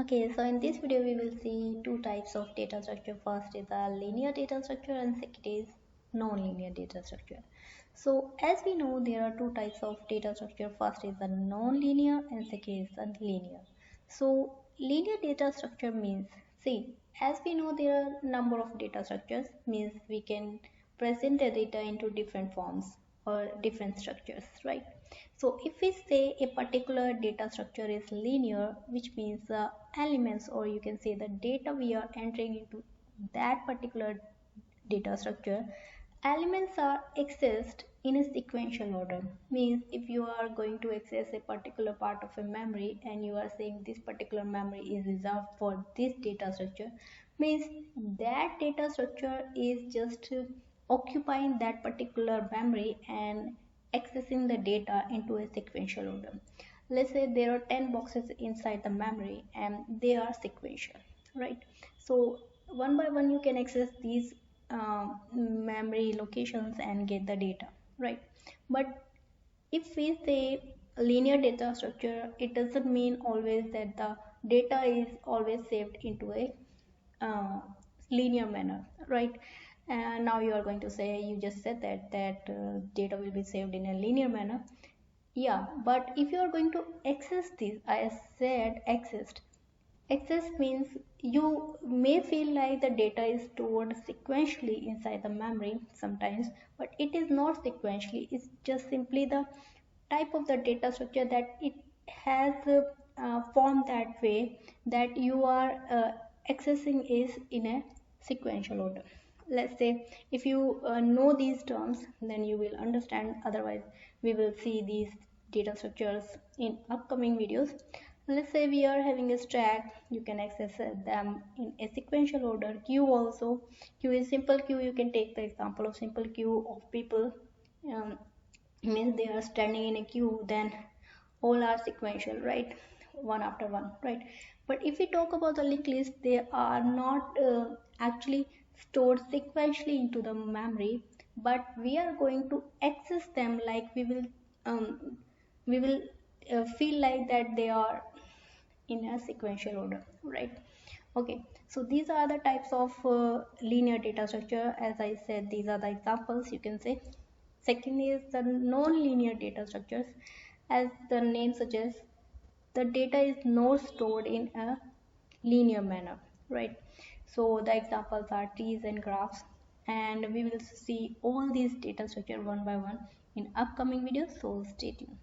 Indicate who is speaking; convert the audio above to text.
Speaker 1: Okay, so in this video we will see two types of data structure. First is a linear data structure and second is non-linear data structure. So as we know there are two types of data structure. First is a non-linear and second is a linear. So linear data structure means, see, as we know there are number of data structures, means we can present the data into different forms or different structures, right? So if we say a particular data structure is linear, which means the elements, or you can say the data we are entering into that particular data structure, elements are accessed in a sequential order. Means if you are going to access a particular part of a memory and you are saying this particular memory is reserved for this data structure, means that data structure is just occupying that particular memory and accessing the data into a sequential order. Let's say there are 10 boxes inside the memory and they are sequential, right? So one by one you can access these memory locations and get the data, right? But if we say linear data structure, it doesn't mean always that the data is always saved into a uh, linear manner, right? And now you are going to say, you just said that data will be saved in a linear manner. Yeah, but if you are going to access this, I said access means you may feel like the data is stored sequentially inside the memory sometimes, but it is not sequentially. It's just simply the type of the data structure that it has formed that way that you are accessing is in a sequential order. Let's say if you know these terms, then you will understand. Otherwise we will see these data structures in upcoming videos. Let's say we are having a stack, you can access them in a sequential order. Queue also, queue is simple queue. You can take the example of simple queue of people, um, means they are standing in a queue, then all are sequential, right? One after one, right? But if we talk about the linked list, they are not actually stored sequentially into the memory, but we are going to access them like um, we will feel like that they are in a sequential order, right? Okay, so these are the types of linear data structure. As I said, these are the examples, you can say. Second is the non-linear data structures. As the name suggests, the data is not stored in a linear manner, right? So the examples are trees and graphs, and we will see all these data structure one by one in upcoming videos, so stay tuned.